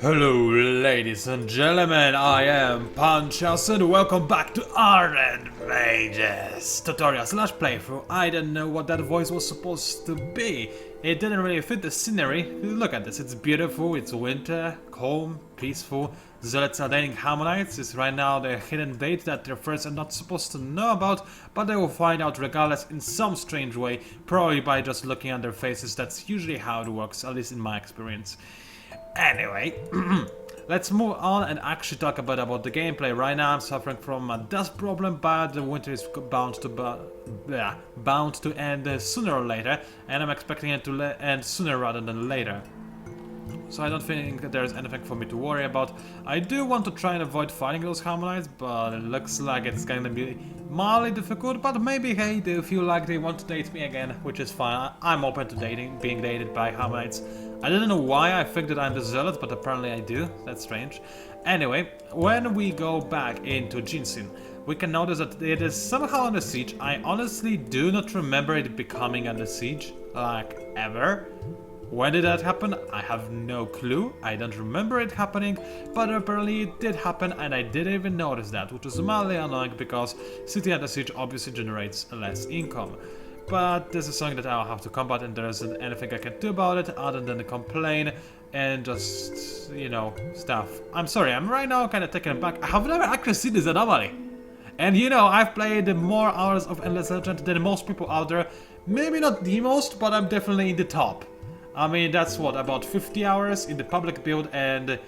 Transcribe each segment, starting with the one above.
Hello ladies and gentlemen, I am PANCZASU and welcome back to Ardent Mages tutorial slash playthrough. I don't know what that voice was supposed to be. It didn't really fit the scenery. Look at this, it's beautiful, it's winter, calm, peaceful. Zealots are dating Hammonites is right now the hidden date that their friends are not supposed to know about, but they will find out regardless in some strange way, probably by just looking at their faces. That's usually how it works, at least in my experience. Anyway, let's move on and actually talk about the gameplay. Right now I'm suffering from a dust problem, but the winter is bound to end sooner or later, and I'm expecting it to end sooner rather than later. So I don't think there's anything for me to worry about. I do want to try and avoid fighting those Harmonites, but it looks like it's gonna be mildly difficult. But maybe, hey, they feel like they want to date me again, which is fine. I'm open to being dated by Harmonites. I don't know why I think that I'm the Zealot, but apparently I do. That's strange. Anyway, when we go back into Jinsin, we can notice that it is somehow under siege. I honestly do not remember it becoming under siege, like, ever. When did that happen? I have no clue. I don't remember it happening, but apparently it did happen and I didn't even notice that, which is mildly annoying because city under siege obviously generates less income. But this is something that I'll have to combat and there isn't anything I can do about it other than complain and just, you know, stuff. I'm sorry, I'm right now kind of taken aback. I have never actually seen this anomaly. And you know, I've played more hours of Endless Legend than most people out there. Maybe not the most, but I'm definitely in the top. I mean, that's what, about 50 hours in the public build and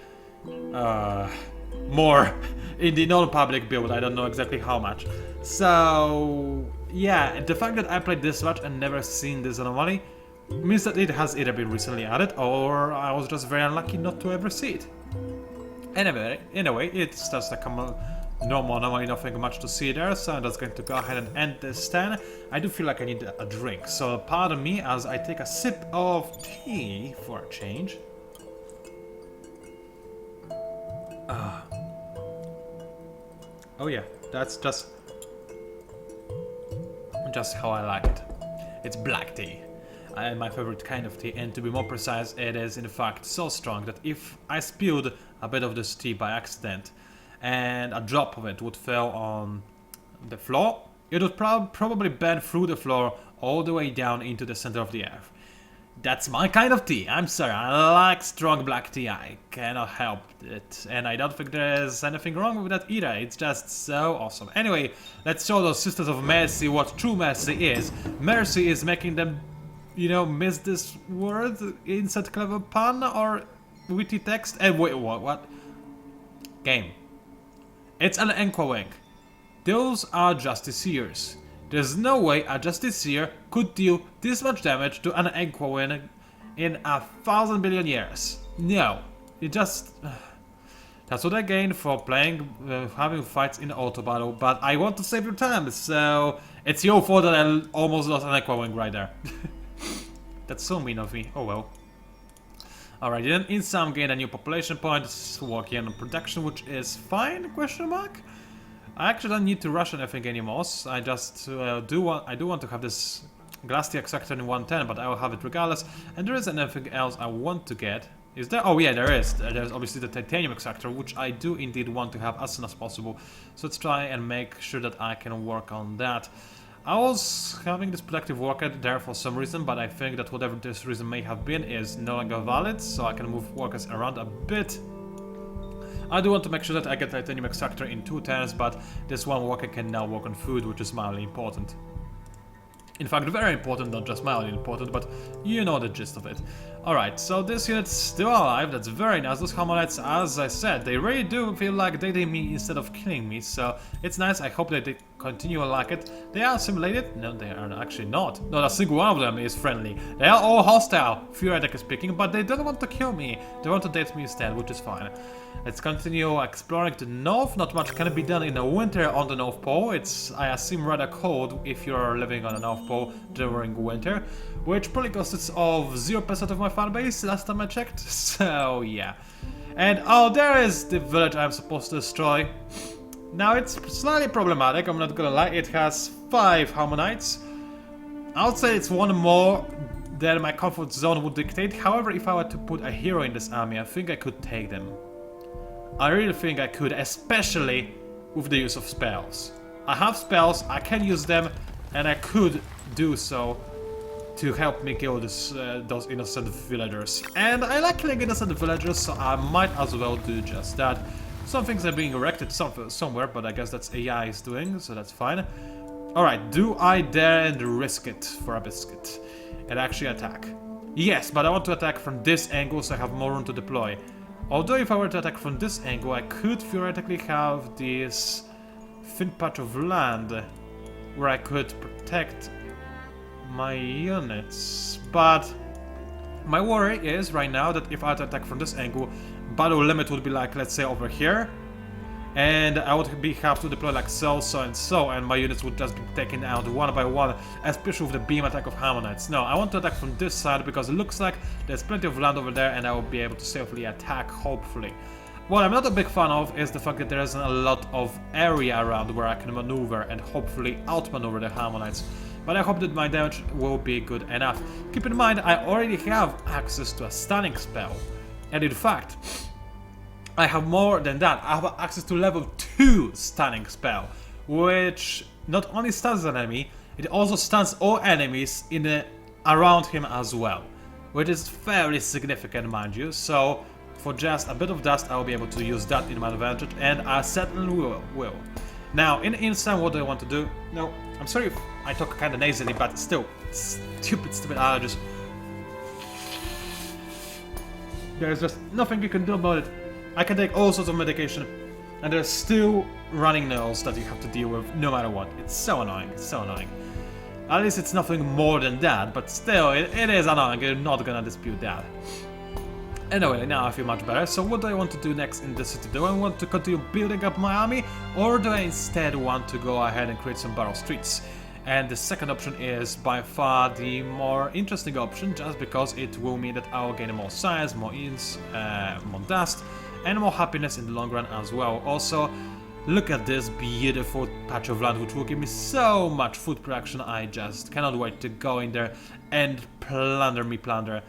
more in the non-public build. I don't know exactly how much. So yeah, the fact that I played this much and never seen this anomaly means that it has either been recently added or I was just very unlucky not to ever see it. Anyway, it's just a common normal anomaly, nothing much to see there, so I'm just going to go ahead and end this stand. I do feel like I need a drink, so pardon me as I take a sip of tea for a change. Oh yeah, that's just how I like it. It's black tea. My favorite kind of tea, and to be more precise, it is in fact so strong that if I spilled a bit of this tea by accident and a drop of it would fall on the floor, it would probably bend through the floor all the way down into the center of the earth. That's my kind of tea. I'm sorry, I like strong black tea. I cannot help it. And I don't think there's anything wrong with that either. It's just so awesome. Anyway, let's show those Sisters of Mercy what true mercy is. Mercy is making them, you know, miss this word, insert clever pun or witty text. And wait, what? Game. It's an Enquawink. Those are Justiciars. There's no way a Justiciar could deal this much damage to an Enquawink in 1,000 billion years. No, it just... That's what I gain for playing, having fights in auto battle, but I want to save your time, so it's your fault that I almost lost an Enquawink right there. That's so mean of me, oh well. Alright, then in some gain a new population point, working on production, which is fine, question mark? I actually don't need to rush anything anymore, so I just do want to have this glass extractor in 110, but I will have it regardless. And there is anything else I want to get. Is there? Oh yeah, there is. There's obviously the titanium extractor, which I do indeed want to have as soon as possible. So let's try and make sure that I can work on that. I was having this productive worker there for some reason, but I think that whatever this reason may have been is no longer valid, so I can move workers around a bit. I do want to make sure that I get titanium extractor in 2 turns, but this one worker can now work on food, which is mildly important. In fact, very important, not just mildly important, but you know the gist of it. Alright, so this unit's still alive, that's very nice. Those Harmonites, as I said, they really do feel like dating me instead of killing me, so it's nice. I hope that they continue like it. They are simulated? No, they are actually not. Not a single one of them is friendly. They are all hostile, theoretically speaking, but they don't want to kill me. They want to date me instead, which is fine. Let's continue exploring the north. Not much can be done in the winter on the North Pole. It's, I assume, rather cold if you're living on the North Pole during winter, which probably consists of 0% of my fan base last time I checked. So yeah. And oh, there is the village I'm supposed to destroy. Now it's slightly problematic, I'm not gonna lie. It has 5 Harmonites. I would say it's one more than my comfort zone would dictate. However, if I were to put a hero in this army, I think I could take them. I really think I could, especially with the use of spells. I have spells, I can use them, and I could do so to help me kill those innocent villagers. And I like killing innocent villagers, so I might as well do just that. Some things are being erected somewhere, but I guess that's AI is doing, so that's fine. Alright, do I dare and risk it for a biscuit and actually attack? Yes, but I want to attack from this angle so I have more room to deploy. Although if I were to attack from this angle, I could theoretically have this thin patch of land where I could protect my units. But my worry is right now that if I attack from this angle, battle limit would be like, let's say, over here. And I would have to deploy like so, and my units would just be taken out one by one, especially with the beam attack of Hammonites. No, I want to attack from this side because it looks like there's plenty of land over there and I will be able to safely attack, hopefully. What I'm not a big fan of is the fact that there isn't a lot of area around where I can maneuver and hopefully outmaneuver the Hammonites. But I hope that my damage will be good enough. Keep in mind, I already have access to a stunning spell. And in fact, I have more than that. I have access to level 2 stunning spell, which not only stuns an enemy, it also stuns all enemies around him as well, which is fairly significant, mind you. So for just a bit of dust, I will be able to use that in my advantage, and I certainly will. Now, in instant, what do I want to do? No, I'm sorry if I talk kind of nasally, but still, stupid allergies. There's just nothing you can do about it. I can take all sorts of medication, and there's still running nose that you have to deal with no matter what. It's so annoying, it's so annoying. At least it's nothing more than that, but still, it is annoying. I'm not gonna dispute that. Anyway, now I feel much better. So what do I want to do next in the city? Do I want to continue building up my army, or do I instead want to go ahead and create some barrow streets? And the second option is by far the more interesting option, just because it will mean that I will gain more science, more inns, more dust, and more happiness in the long run as well. Also, look at this beautiful patch of land which will give me so much food production. I just cannot wait to go in there and plunder.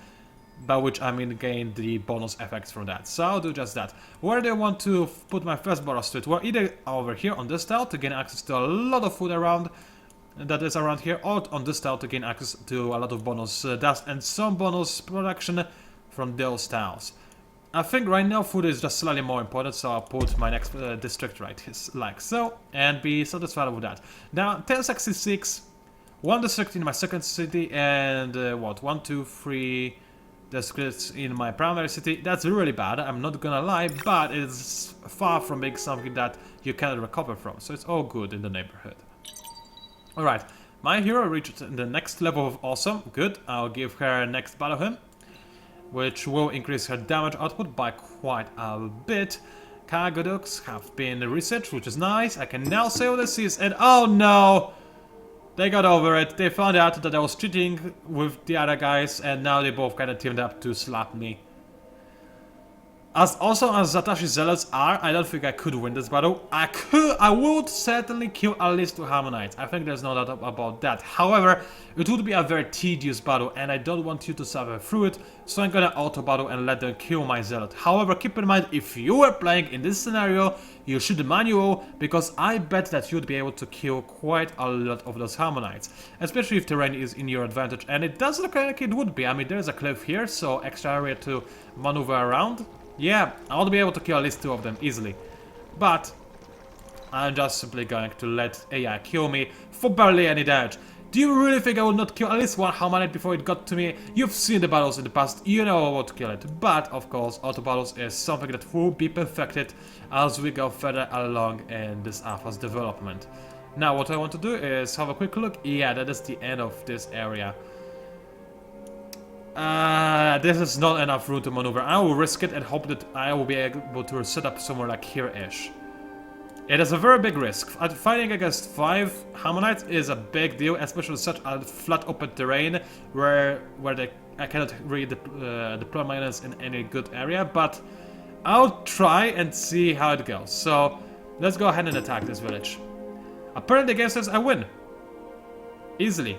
By which I mean gain the bonus effects from that. So I'll do just that. Where do I want to put my first barrow street? Well, either over here on this tile to gain access to a lot of food around that is around here, or on this tile to gain access to a lot of bonus dust and some bonus production from those tiles. I think right now food is just slightly more important, so I'll put my next district right like so, and be satisfied with that. Now, 1066, one district in my second city, and 1, 2, 3 districts in my primary city. That's really bad, I'm not gonna lie, but it's far from being something that you cannot recover from, so it's all good in the neighborhood. Alright, my hero reached the next level of awesome. Good, I'll give her next battle hymn, which will increase her damage output by quite a bit. Cargoducts have been researched, which is nice. I can now sail the seas, and oh no! They got over it. They found out that I was cheating with the other guys, and now they both kind of teamed up to slap me. As awesome as Zatashi Zealots are, I don't think I could win this battle. I would certainly kill at least 2 Hammonites. I think there's no doubt about that. However, it would be a very tedious battle, and I don't want you to suffer through it, so I'm gonna auto battle and let them kill my Zealot. However, keep in mind, if you were playing in this scenario, you should manual, because I bet that you'd be able to kill quite a lot of those Hammonites, especially if terrain is in your advantage, and it does look like it would be. I mean, there's a cliff here, so extra area to maneuver around. Yeah, I would be able to kill at least 2 of them easily, but I'm just simply going to let AI kill me for barely any damage. Do you really think I would not kill at least 1 Hammonite before it got to me? You've seen the battles in the past, you know I would kill it, but of course auto battles is something that will be perfected as we go further along in this alpha's development. Now what I want to do is have a quick look. Yeah, that is the end of this area. This is not enough room to maneuver. I will risk it and hope that I will be able to set up somewhere like here-ish. It is a very big risk. Fighting against 5 Hammonites is a big deal, especially such a flat open terrain where I cannot really deploy my units in any good area, but I'll try and see how it goes. So let's go ahead and attack this village. Apparently the game says I win. Easily.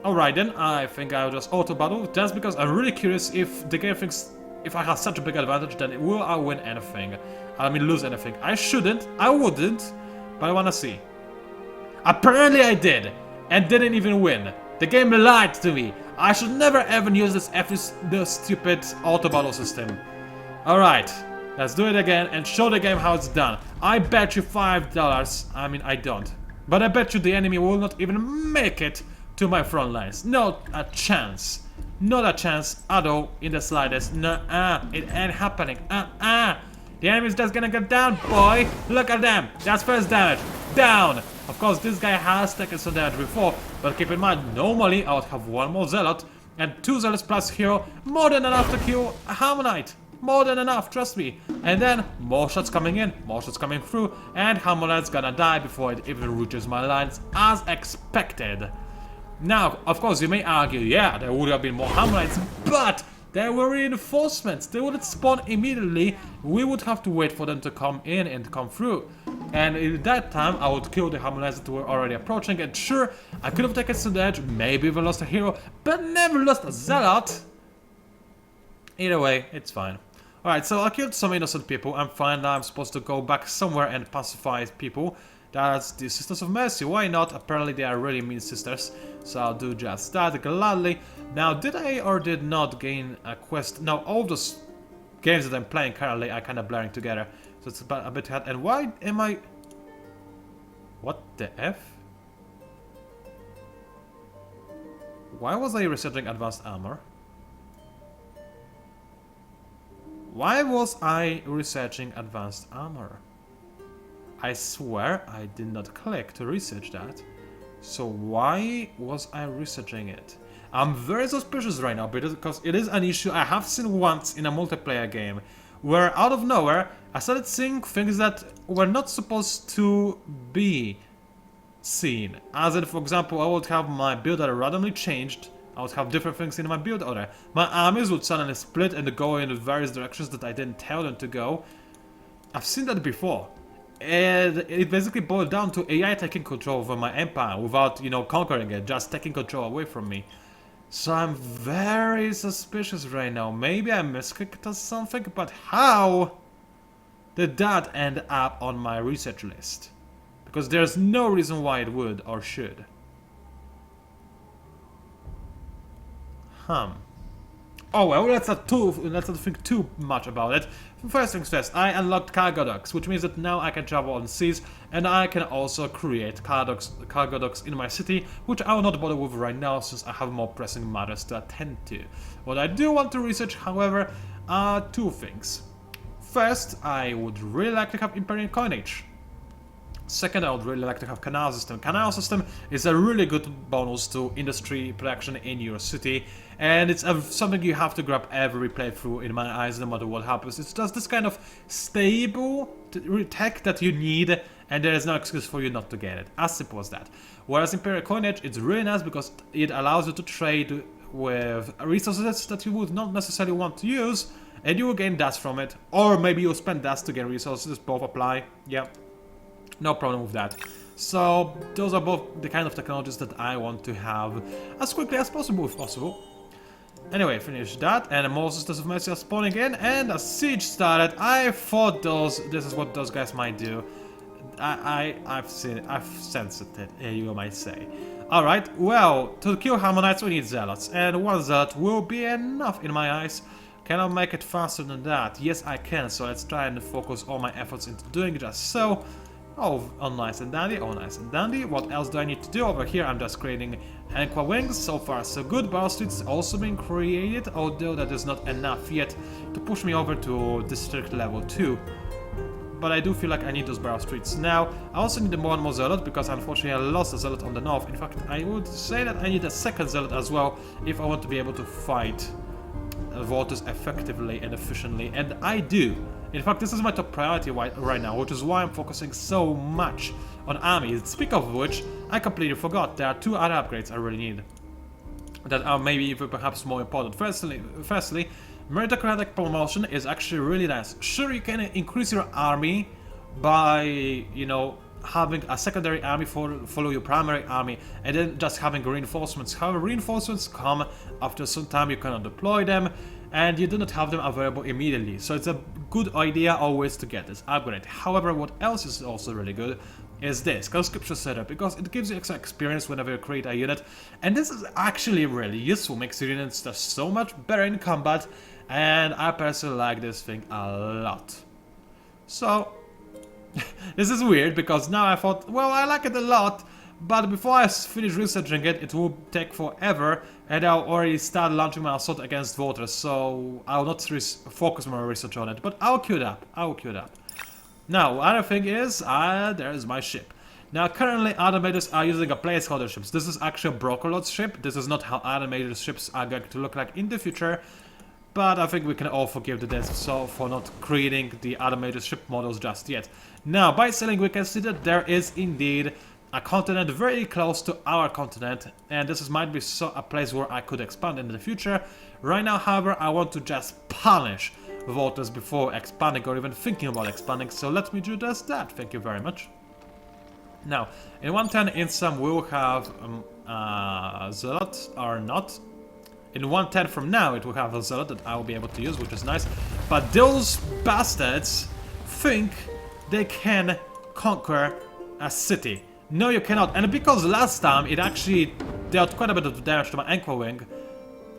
Alright then, I think I'll just auto battle, just because I'm really curious if the game thinks if I have such a big advantage, then will I win anything? I mean, lose anything. I shouldn't, I wouldn't, but I wanna see. Apparently I did, and didn't even win. The game lied to me. I should never ever use this stupid auto battle system. Alright, let's do it again and show the game how it's done. I bet you $5, I mean I don't, but I bet you the enemy will not even make it to my front lines. Not a chance. Not a chance at all in the slightest. Nuh-uh. It ain't happening. The enemy's just gonna get down, boy. Look at them. That's first damage. Down. Of course, this guy has taken some damage before, but keep in mind, normally I would have one more Zealot and 2 Zealots plus Hero. More than enough to kill a Harmonite. More than enough, trust me. And then more shots coming in, more shots coming through, and Harmonite's gonna die before it even reaches my lines, as expected. Now, of course, you may argue, yeah, there would have been more Harmonites, but there were reinforcements. They wouldn't spawn immediately. We would have to wait for them to come in and come through. And at that time, I would kill the Harmonites that were already approaching. And sure, I could have taken some damage, maybe even lost a hero, but never lost a Zealot. Either way, it's fine. Alright, so I killed some innocent people. I'm fine now. I'm supposed to go back somewhere and pacify people. That's the Sisters of Mercy. Why not? Apparently they are really mean sisters. So I'll do just that gladly. Now, did I or did not gain a quest? No, all those games that I'm playing currently are kind of blurring together. So it's a bit hard. And why am I... What the F? Why was I researching advanced armor? Why was I researching advanced armor? I swear I did not click to research that. So why was I researching it? I'm very suspicious right now because it is an issue I have seen once in a multiplayer game where out of nowhere I started seeing things that were not supposed to be seen. As in, for example, I would have my build order randomly changed. I would have different things in my build order. My armies would suddenly split and go in various directions that I didn't tell them to go. I've seen that before. And it basically boiled down to AI taking control over my empire without, you know, conquering it, just taking control away from me. So I'm very suspicious right now. Maybe I misclicked or something, but how did that end up on my research list? Because there's no reason why it would or should. Oh well, let's not think too much about it. First things first, I unlocked cargo docks, which means that now I can travel on seas, and I can also create cargo docks in my city, which I will not bother with right now since I have more pressing matters to attend to. What I do want to research, however, are 2 things. First, I would really like to have Imperial coinage. Second, I would really like to have canal system. Canal system is a really good bonus to industry production in your city, and it's something you have to grab every playthrough in my eyes, no matter what happens. It's just this kind of stable tech that you need, and there is no excuse for you not to get it. As simple as that. Whereas Imperial coinage, it's really nice because it allows you to trade with resources that you would not necessarily want to use, and you will gain dust from it, or maybe you'll spend dust to gain resources. Both apply. Yeah. No problem with that. So those are both the kind of technologies that I want to have as quickly as possible if possible. Anyway, finish that, and more Sisters of Mercy are spawning in, and a siege started. I thought this is what those guys might do. I've sensed it, you might say. Alright, well, to kill Harmonites we need Zealots, and 1 Zealot will be enough in my eyes. Can I make it faster than that? Yes, I can, so let's try and focus all my efforts into doing just so. Oh, nice and dandy, oh nice and dandy. What else do I need to do? Over here I'm just creating Anqua Wings, so far so good. Battle Streets also being created, although that is not enough yet to push me over to District level 2. But I do feel like I need those Battle Streets now. I also need one more Zealot, because unfortunately I lost a Zealot on the north. In fact, I would say that I need a second Zealot as well, if I want to be able to fight Voltus effectively and efficiently, and I do. In fact, this is my top priority right now, which is why I'm focusing so much on armies. Speak of which, I completely forgot, there are 2 other upgrades I really need that are maybe even perhaps more important. Firstly, meritocratic promotion is actually really nice. Sure, you can increase your army by, you know, having a secondary army follow your primary army and then just having reinforcements. However, reinforcements come after some time, you cannot deploy them and you do not have them available immediately. So it's a good idea always to get this upgrade. However, what else is also really good is this conscription setup, because it gives you extra experience whenever you create a unit, and this is actually really useful, makes your units just so much better in combat, and I personally like this thing a lot. So this is weird because now I thought, well, I like it a lot, but before I finish researching it, it will take forever, and I'll already start launching my assault against voters, so I'll not focus my research on it, but I'll queue it up. Now, other thing is, there's my ship. Now, currently, Ardent Mages are using a placeholder ships. This is actually a Brokerlord's ship. This is not how Ardent Mages ships are going to look like in the future. But I think we can all forgive the devs for not creating the Ardent Mages ship models just yet. Now, by sailing, we can see that there is indeed a continent very close to our continent. And this might be a place where I could expand in the future. Right now, however, I want to just punish voters before expanding or even thinking about expanding, so let me do just that. Thank you very much. Now, in 110 in some we'll have Zealot or not. In 110 from now it will have a Zealot that I will be able to use, which is nice. But those bastards think they can conquer a city. No, you cannot. And because last time it actually dealt quite a bit of damage to my Anchor Wing,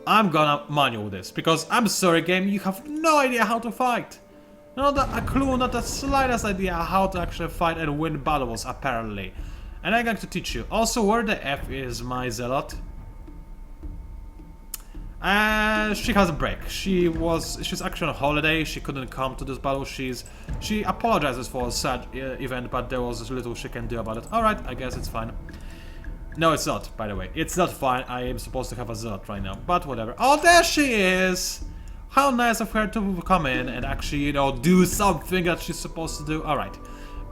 I'm gonna manual this, because I'm sorry game, you have no idea how to fight. Not a clue, not the slightest idea how to actually fight and win battles, apparently. And I'm going to teach you. Also, where the F is my Zealot? She has a break. She's actually on holiday, she couldn't come to this battle. She apologizes for a sad event, but there was little she can do about it. Alright, I guess it's fine. No, it's not, by the way. It's not fine. I am supposed to have a Zealot right now, but whatever. Oh, there she is! How nice of her to come in and actually, you know, do something that she's supposed to do. Alright.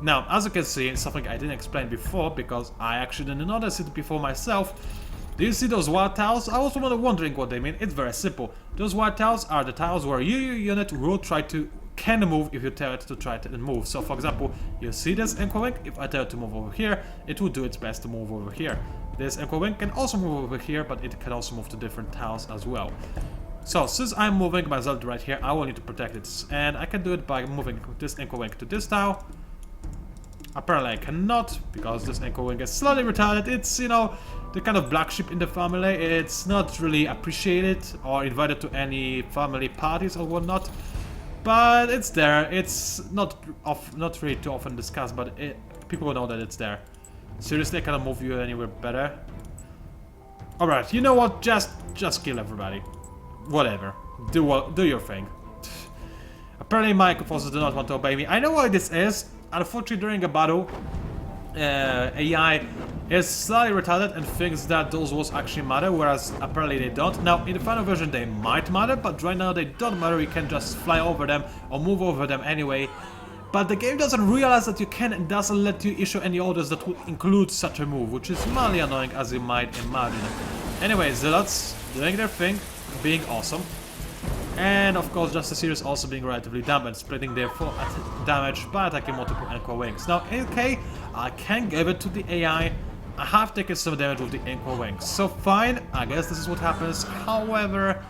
Now, as you can see, something I didn't explain before, because I actually didn't notice it before myself. Do you see those white tiles? I was wondering what they mean. It's very simple. Those white tiles are the tiles where your unit will can move if you tell it to try to move. So for example, you see this Anchor Wing, if I tell it to move over here, it will do its best to move over here. This Anchor Wing can also move over here, but it can also move to different tiles as well. So since I'm moving my Zealot right here, I will need to protect it, and I can do it by moving this Anchor Wing to this tile. Apparently I cannot, because this Anchor Wing is slightly retarded. It's, you know, the kind of black sheep in the family. It's not really appreciated or invited to any family parties or whatnot. But it's there. It's not really too often discussed, but people know that it's there. Seriously, I cannot move you anywhere better. Alright, you know what? Just kill everybody. Whatever. Do your thing. Apparently my forces do not want to obey me. I know why this is. Unfortunately, during a battle, AI is slightly retarded and thinks that those walls actually matter, whereas apparently they don't. Now, in the final version they might matter, but right now they don't matter. You can just fly over them or move over them anyway. But the game doesn't realize that you can and doesn't let you issue any orders that would include such a move, which is mildly annoying, as you might imagine. Anyway, Zealots doing their thing, being awesome. And of course, Justice Series also being relatively damaged, splitting their full damage by attacking multiple Anchor Wings. Now, okay, I can give it to the AI. I have taken some damage with the Anchor Wings. So fine, I guess this is what happens. However,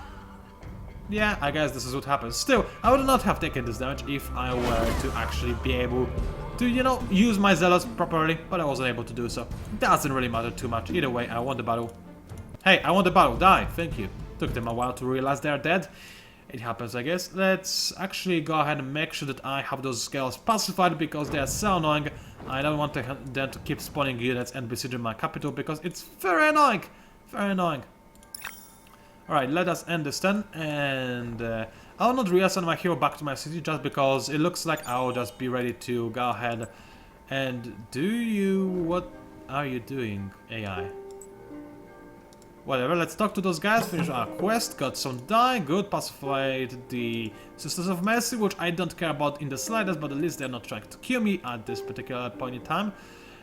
yeah, I guess this is what happens. Still, I would not have taken this damage if I were to actually be able to, you know, use my Zealots properly, but I wasn't able to do so. Doesn't really matter too much. Either way, I won the battle. Hey, I won the battle. Die. Thank you. Took them a while to realize they're dead. It happens, I guess. Let's actually go ahead and make sure that I have those scales pacified, because they are so annoying. I don't want them to keep spawning units and besieging my capital, because it's very annoying. Very annoying. Alright, let us end this then, and I will not reassign my hero back to my city just because it looks like I will just be ready to go ahead and do you... What are you doing, AI? Whatever, let's talk to those guys, finish our quest, got some dye, good, pacified the Sisters of Mercy, which I don't care about in the slightest, but at least they're not trying to kill me at this particular point in time.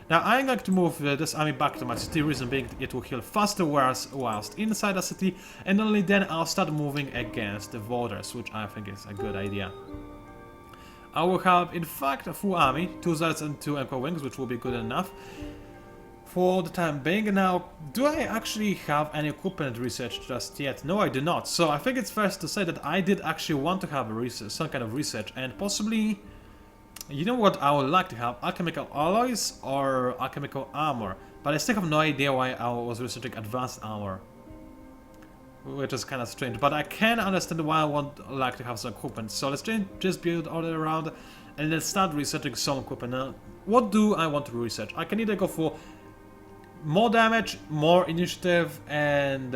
Now, I'm going to move this army back to my city, reason being it will heal faster whilst inside the city, and only then I'll start moving against the voters, which I think is a good idea. I will have, in fact, a full army, 2 Zeds and 2 Anchor Wings, which will be good enough for the time being. Now, do I actually have any equipment research just yet? No, I do not. So I think it's fair to say that I did actually want to have a research, some kind of research, and possibly, you know what I would like to have? Alchemical alloys or alchemical armor. But I still have no idea why I was researching advanced armor, which is kind of strange. But I can understand why I would like to have some equipment. So let's just build all around and let's start researching some equipment. Now, what do I want to research? I can either go for more damage, more initiative, and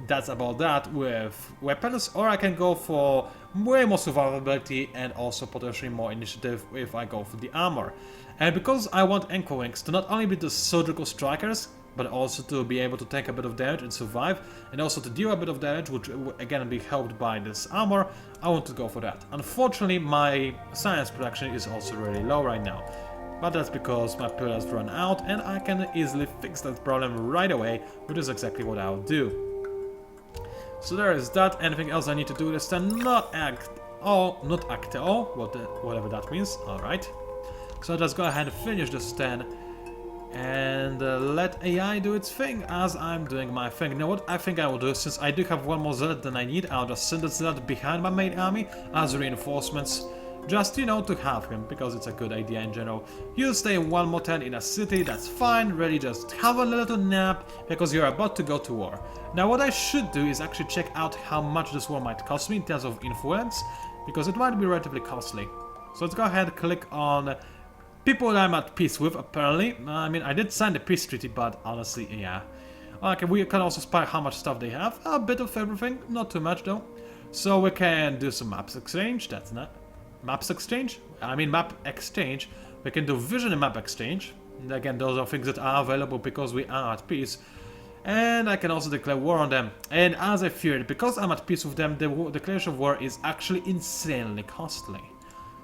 that's about that with weapons, or I can go for way more survivability and also potentially more initiative if I go for the armor. And because I want Anchor Wings to not only be the surgical strikers, but also to be able to take a bit of damage and survive, and also to deal a bit of damage, which will again be helped by this armor, I want to go for that. Unfortunately, my science production is also really low right now. But that's because my pillars run out and I can easily fix that problem right away, which is exactly what I'll do. So there is that. Anything else I need to do this turn? Not act at all, whatever that means. Alright. So let's go ahead and finish this turn and let AI do its thing as I'm doing my thing. Now what I think I will do, since I do have one more zealot than I need, I'll just send the zealot behind my main army as reinforcements. Just, you know, to have him, because it's a good idea in general. You stay one more turn in a city, that's fine, really just have a little nap, because you're about to go to war. Now what I should do is actually check out how much this war might cost me in terms of influence, because it might be relatively costly. So let's go ahead and click on people that I'm at peace with, apparently. I mean, I did sign the peace treaty, but honestly, yeah. Okay, we can also spy how much stuff they have, a bit of everything, not too much though. So we can do some maps exchange, that's not... Maps exchange? I mean map exchange. We can do vision and map exchange. And again, those are things that are available because we are at peace. And I can also declare war on them. And as I feared, because I'm at peace with them, the declaration of war is actually insanely costly.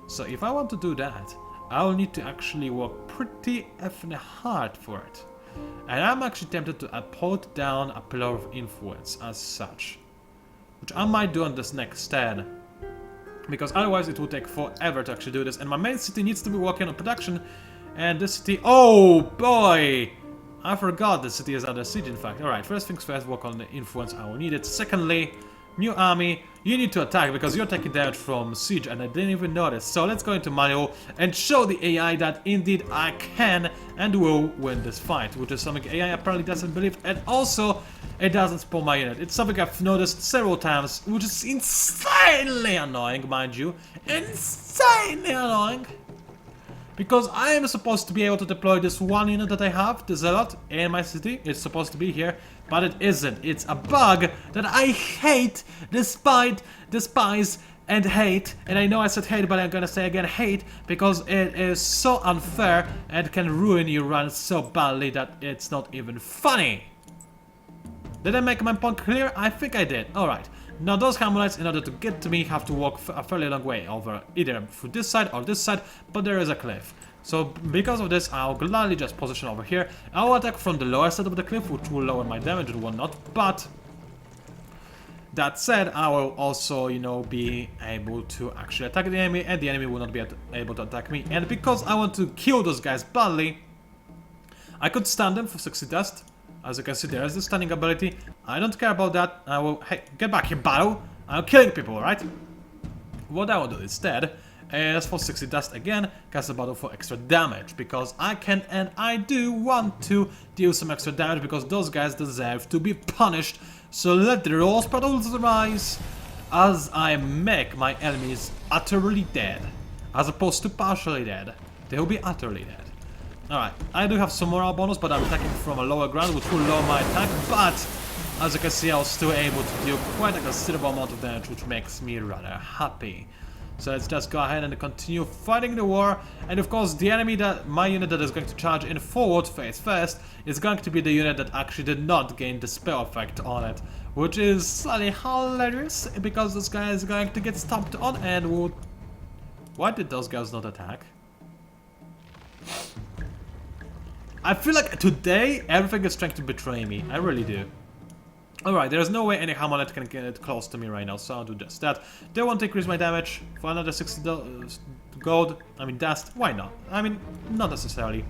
So if I want to do that, I'll need to actually work pretty effing hard for it. And I'm actually tempted to put down a pillar of influence as such, which I might do on this next turn. Because otherwise it would take forever to actually do this, and my main city needs to be working on production, and this city... Oh boy! I forgot the city is under siege, in fact. Alright, first things first, work on the influence, I will need it. Secondly, new army, you need to attack, because you're taking damage from siege, and I didn't even notice. So let's go into manual and show the AI that indeed I can and will win this fight, which is something AI apparently doesn't believe, and also it doesn't spawn my unit. It's something I've noticed several times, which is insanely annoying, mind you. Insanely annoying! Because I am supposed to be able to deploy this one unit that I have, the Zealot, in my city. It's supposed to be here, but it isn't. It's a bug that I hate, despise, and hate. And I know I said hate, but I'm gonna say again hate, because it is so unfair and can ruin your run so badly that it's not even funny. Did I make my point clear? I think I did. Alright. Now those Hamlets, in order to get to me, have to walk a fairly long way over either through this side or this side, but there is a cliff. So because of this, I'll gladly just position over here. I'll attack from the lower side of the cliff, which will lower my damage and whatnot, but that said, I will also, you know, be able to actually attack the enemy, and the enemy will not be able to attack me. And because I want to kill those guys badly, I could stun them for 60 dust. As you can see, there is the stunning ability. I don't care about that. I will... Hey, get back here, battle! I'm killing people, alright? What I will do instead is for 60 dust again, cast a battle for extra damage. Because I can and I do want to deal some extra damage, because those guys deserve to be punished. So let the rose petals rise as I make my enemies utterly dead. As opposed to partially dead. They will be utterly dead. Alright, I do have some morale bonus, but I'm attacking from a lower ground, which will lower my attack, but as you can see, I was still able to deal quite a considerable amount of damage, which makes me rather happy. So let's just go ahead and continue fighting the war, and of course the enemy my unit that is going to charge in forward face first is going to be the unit that actually did not gain the spell effect on it, which is slightly hilarious, because this guy is going to get stomped on and will... Why did those guys not attack? I feel like today everything is trying to betray me. I really do. Alright, there's no way any Hamlet can get close to me right now, so I'll do just that. They want to increase my damage for another 60 gold. I mean, dust. Why not? I mean, not necessarily.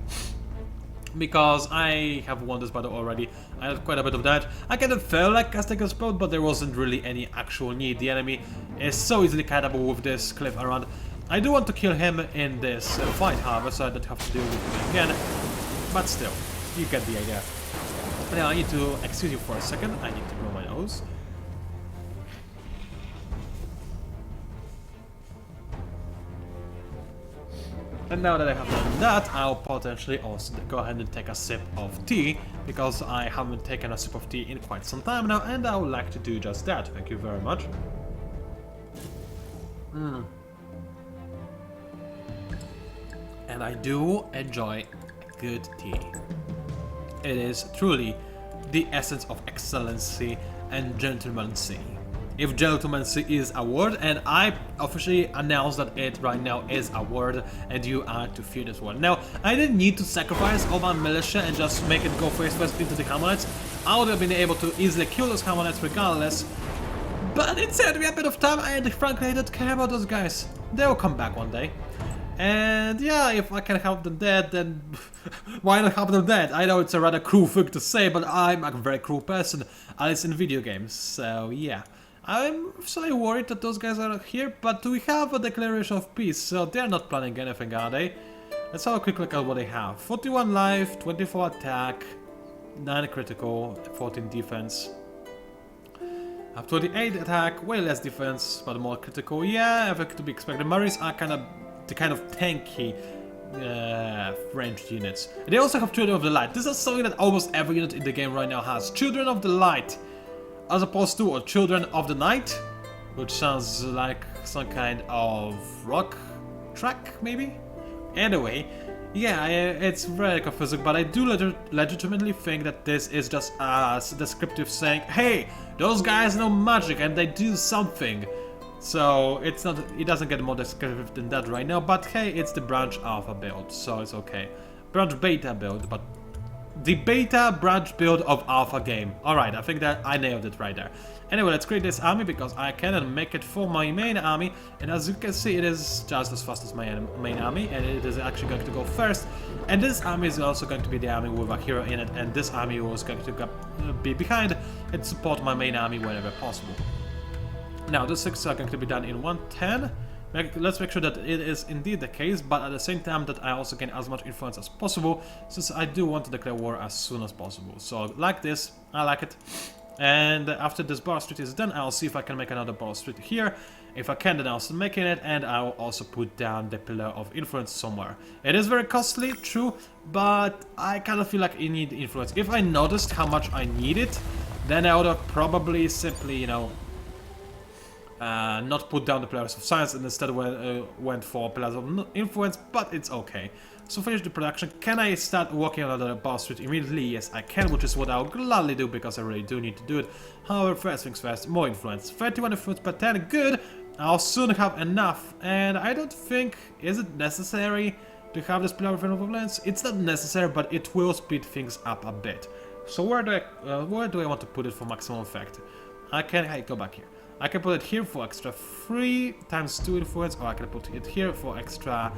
Because I have won this battle already. I had quite a bit of damage. I kind of felt like casting a spell, but there wasn't really any actual need. The enemy is so easily catable with this cliff around. I do want to kill him in this fight, however, so I don't have to deal with him again. But still, you get the idea. Now I need to excuse you for a second. I need to blow my nose. And now that I have done that, I'll potentially also go ahead and take a sip of tea, because I haven't taken a sip of tea in quite some time now, and I would like to do just that. Thank you very much. And I do enjoy good tea. It is truly the essence of excellency and gentlemancy. If gentlemancy is a word, and I officially announce that it right now is a word, and you are to fear this word. Now, I didn't need to sacrifice all my militia and just make it go face first into the Hamlets. I would have been able to easily kill those Hamlets regardless, but it saved me a bit of time, and frankly I don't care about those guys. They'll come back one day. And yeah, if I can help them dead, then why not help them dead? I know it's a rather cruel thing to say, but I'm a very cruel person, at least in video games, so yeah. I'm slightly worried that those guys are here, but we have a declaration of peace, so they're not planning anything, are they? Let's have a quick look at what they have. 41 life, 24 attack, 9 critical, 14 defense. Have 28 attack, way less defense, but more critical. Yeah, everything to be expected. Marines are kind of tanky ranged units. And they also have Children of the Light. This is something that almost every unit in the game right now has. Children of the Light, as opposed to Children of the Night, which sounds like some kind of rock track, maybe? Anyway, yeah, it's very confusing, but I do legitimately think that this is just a descriptive saying, hey, those guys know magic and they do something. So it's not, it doesn't get more descriptive than that right now, but hey, it's the branch alpha build, so it's okay. Branch beta build, but the beta branch build of alpha game. Alright, I think that I nailed it right there. Anyway, let's create this army because I cannot make it for my main army, and as you can see, it is just as fast as my main army, and it is actually going to go first. And this army is also going to be the army with a hero in it, and this army was going to be behind and support my main army whenever possible. Now, the 6 are going to be done in 110. Let's make sure that it is indeed the case, but at the same time that I also gain as much influence as possible, since I do want to declare war as soon as possible. So, like this, I like it. And after this bar street is done, I'll see if I can make another bar street here. If I can, then I'll start making it, and I'll also put down the pillar of influence somewhere. It is very costly, true, but I kind of feel like I need influence. If I noticed how much I need it, then I would have probably simply, you know, not put down the pillars of science and instead went for pillars of influence, but it's okay. So finish the production. Can I start working on another bar street immediately? Yes, I can, which is what I'll gladly do because I really do need to do it. However, first things first, more influence. 31 influence per 10, good. I'll soon have enough, and I don't think, is it necessary to have this pillar of influence? It's not necessary, but it will speed things up a bit. So where do I want to put it for maximum effect? Hey, go back here. I can put it here for extra 3 times 2 influence, or I can put it here for extra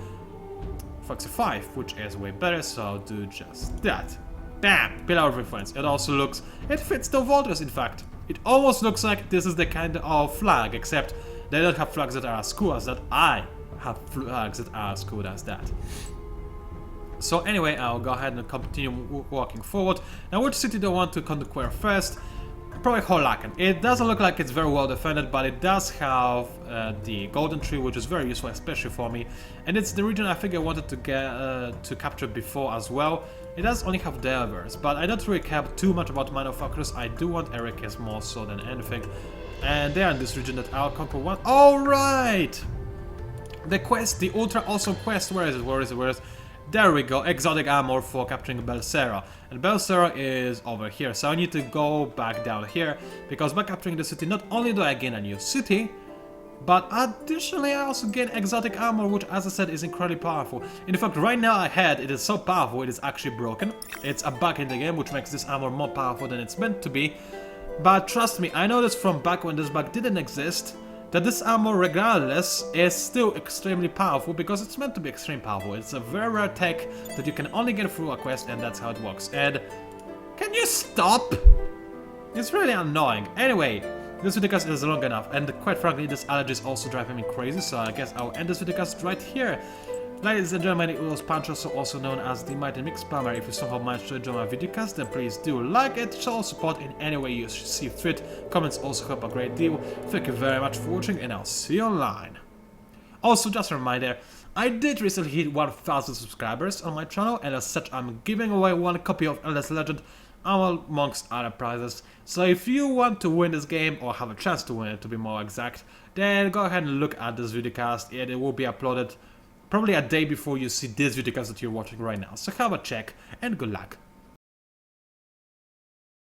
5, which is way better, so I'll do just that. Bam! Pillar of influence. It also looks, it fits the Volters, in fact. It almost looks like this is the kind of flag, except they don't have flags that are as cool as that. I have flags that are as cool as that. So anyway, I'll go ahead and continue walking forward. Now, which city do I want to conquer first? Probably Holaken. It doesn't look like it's very well defended, but it does have the golden tree, which is very useful, especially for me. And it's the region I think I wanted to get to capture before as well. It does only have Delvers, but I don't really care too much about manufacturers. I do want Ericus more so than anything. And they are in this region that I'll conquer one. Alright! The quest, the ultra awesome quest, where is it? Where is it? There we go, exotic armor for capturing Belsera. And Belsera is over here, so I need to go back down here, because by capturing the city, not only do I gain a new city, but additionally I also gain exotic armor, which, as I said, is incredibly powerful. In fact, right now it is so powerful, it is actually broken. It's a bug in the game, which makes this armor more powerful than it's meant to be. But trust me, I know this from back when this bug didn't exist, that this armor regardless is still extremely powerful because it's meant to be extremely powerful. It's a very rare tech that you can only get through a quest, and that's how it works. And can you stop? It's really annoying. Anyway, this videocast is long enough, and quite frankly, this allergy is also driving me crazy, so I guess I'll end this videocast right here. Ladies and gentlemen, it was PANCZASU, also known as the Mighty Mix Spammer. If you somehow managed to enjoy my videocast, then please do like it, show support in any way you see fit. Comments also help a great deal. Thank you very much for watching, and I'll see you online. Also, just a reminder, I did recently hit 1000 subscribers on my channel, and as such, I'm giving away one copy of Endless Legend, amongst other prizes. So if you want to win this game, or have a chance to win it to be more exact, then go ahead and look at this videocast, and it will be uploaded probably a day before you see this videocast that you're watching right now. So have a check, and good luck.